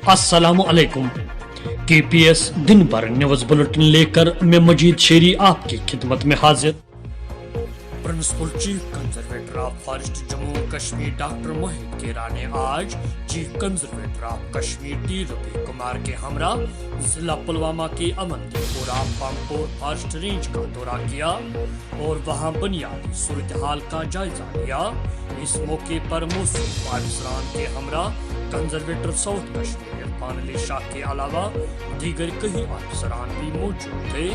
अस्सलाम वालेकुम। KPS दिन भर न्यूज बुलेटिन लेकर मैं मजीद शेरी आपकी खिदमत में हाजिर। Principal chief conservator of forest Jammu Kashmir doctor Mohit Kera ने आज chief conservator of Kashmir T Ravi Kumar के हमरा जिला पुलवामा के अवंतीपुरा पामपोर फॉरेस्ट रेंज का दौरा किया और वहां बुनियादी सूरत हाल का जायजा लिया। इस मौके पर मौसूम अफसरान के हमरा कंजर्वेटर साउथ कश्मीर इरफान अली शाह के अलावा दीगर कई अफसरान भी मौजूद थे।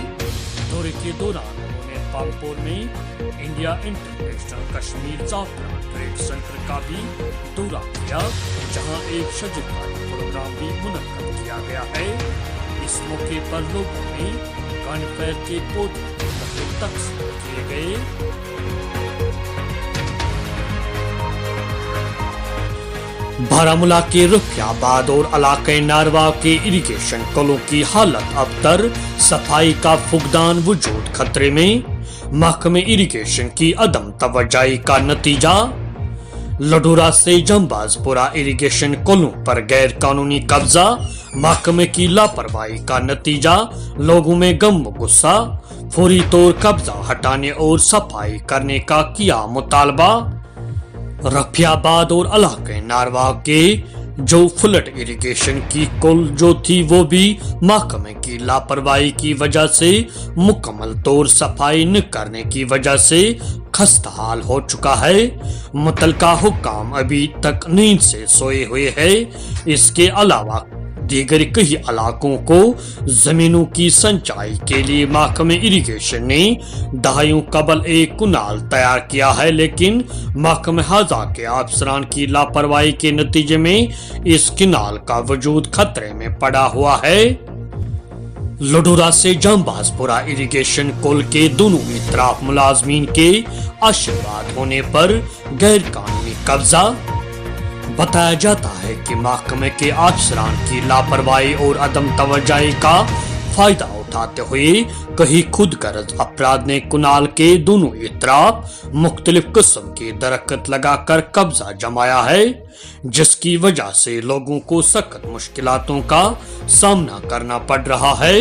दौरे के दौरान उन्होंने पामपोर में इंडिया इंटरनेशनल कश्मीर जाफरान ट्रेड सेंटर का भी दौरा किया, जहां एक शजरकारी प्रोग्राम भी मुनक्कद किया गया है। इस मौके पर लोगों ने कॉर्नफ्लावर के पौधे तकसीम किए गए। बारामूला के रुफियाबाद और इलाके नारवा के इरिगेशन कलों की हालत अबतर, सफाई का फुकदान वजूद खतरे में। महकमे इरिगेशन की अदम तवज्जोही का नतीजा। लडोरा से जंबाजपुरा इरिगेशन कलों पर गैर कानूनी कब्जा, महकमे की लापरवाही का नतीजा। लोगों में गम गुस्सा। फौरी तौर कब्जा हटाने और सफाई करने का किया मुतालबा। रफियाबाद और इलाके नारवा के जो फ्लड इरिगेशन की कुल जो थी वो भी महकमे की लापरवाही की वजह से, मुकम्मल तौर सफाई न करने की वजह से खस्ताहाल हो चुका है। मुतलका हुक्काम अभी तक नींद से सोए हुए हैं। इसके अलावा दीगर कई इलाकों को जमीनों की सिंचाई के लिए महकमे इरिगेशन ने दहाइयों कबल एक कुनाल तैयार किया है, लेकिन महकमे हाजा के अफसरान की लापरवाही के नतीजे में इस किनाल का वजूद खतरे में पड़ा हुआ है। लडोरा से जंबाजपुरा इरिगेशन कुल के दोनों इतराफ मुलाजमीन के आशीर्वाद होने पर गैर कानूनी कब्जा। बताया जाता है कि महकमे के अफसरान की लापरवाही और अदम तवज्जोही का फायदा उठाते हुए कई खुदगर्ज अफराद ने कुनाल के दोनों इतराफ मुख्तलिफ किस्म के दरख्त लगाकर कब्जा जमाया है, जिसकी वजह से लोगों को सख्त मुश्किलातों का सामना करना पड़ रहा है।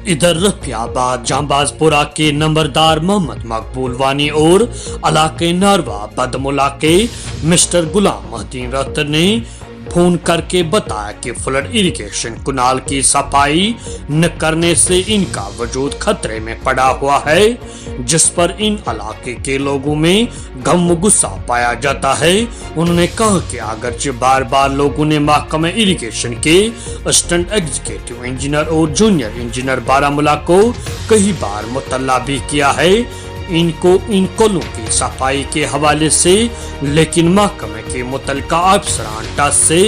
इधर रफियाबाद जंबाजपुरा के नंबरदार मोहम्मद मकबूल वानी और इलाके नारवा बदमुला के मिस्टर गुलाम महदीन रत्तर ने फोन करके बताया कि फ्लड इरिगेशन कुनाल की सफाई न करने से इनका वजूद खतरे में पड़ा हुआ है, जिस पर इन इलाके के लोगों में गम गुस्सा पाया जाता है। उन्होंने कहा कि अगरचे बार बार लोगों ने महकमे इरिगेशन के असिस्टेंट एग्जीक्यूटिव इंजीनियर और जूनियर इंजीनियर बारामूला को कई बार मुतल्ला भी किया है इनको इन कलों की सफाई के हवाले से, लेकिन महकमे के मुतल्लिका अफसरान टस से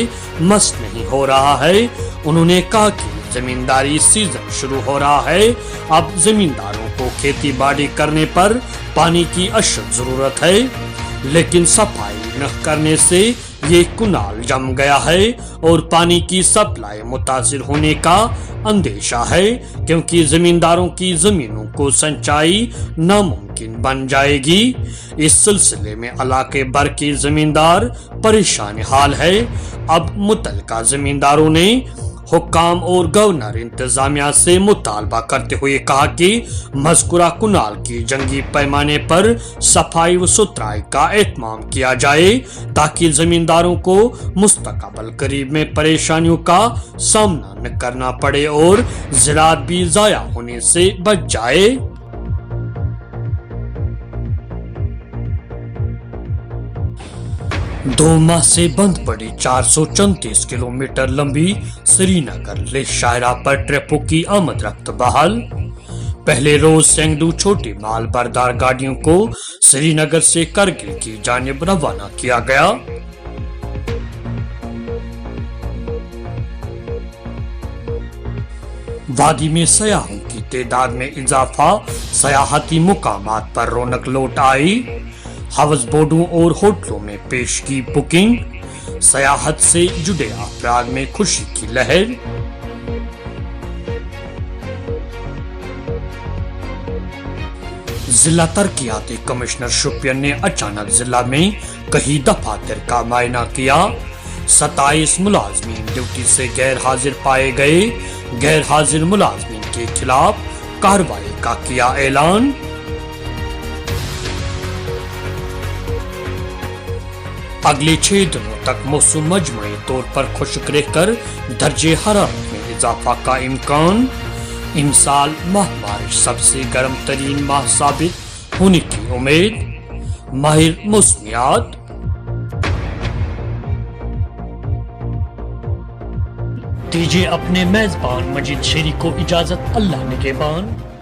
मस नहीं हो रहा है। उन्होंने कहा कि जमींदारी सीजन शुरू हो रहा है, अब जमींदारों को खेती बाड़ी करने पर पानी की अशद जरूरत है, लेकिन सफाई न करने से ये कुनाल जम गया है और पानी की सप्लाई मुतासिर होने का अंदेशा है, क्योंकि जमींदारों की जमीनों को सिंचाई नामुमकिन बन जाएगी। इस सिलसिले में इलाके भर के जमींदार परेशान हाल है। अब मुतल्लिका जमींदारों ने हुक्काम और गवर्नर इंतजामिया से मुतालबा करते हुए कहा कि मज़कूरा कुनाल की जंगी पैमाने पर सफाई व सुथराई का एहतमाम किया जाए, ताकि जमींदारों को मुस्तकबिल करीब में परेशानियों का सामना न करना पड़े और ज़राअत भी ज़ाया होने से बच जाए। दो माह से बंद पड़ी 434 किलोमीटर लंबी श्रीनगर ले शाहरा पर ट्रकों की आमद रफ्त बहाल। पहले रोज सैकड़ों छोटी माल बरदार गाड़ियों को श्रीनगर से करगिल की जानिब रवाना किया गया। वादी में सयाहों की तादाद में इजाफा, सयाहती मुकामात पर रौनक लौट आई। हाउस बोर्डों और होटलों में पेश की बुकिंग, सयाहत से जुड़े अफराद में खुशी की लहर। जिला तरक्याती कमिश्नर शोपियान ने अचानक जिला में कई दफातर का मायना किया। 27 ملازمین ڈیوٹی سے غیر حاضر پائے گئے، غیر حاضر ملازمین کے خلاف کارروائی کا کیا اعلان۔ اگلے 6 دنوں تک موسم مجموعی طور پر خشک رہ کر درجہ حرارت میں اضافہ کا امکان۔ ان سال ماہ مارچ سب سے گرم ترین ماہ ثابت ہونے کی امید۔ ماہر موسمیات۔ دیجیے اپنے میزبان مجید شیری کو اجازت، اللہ نگہبان۔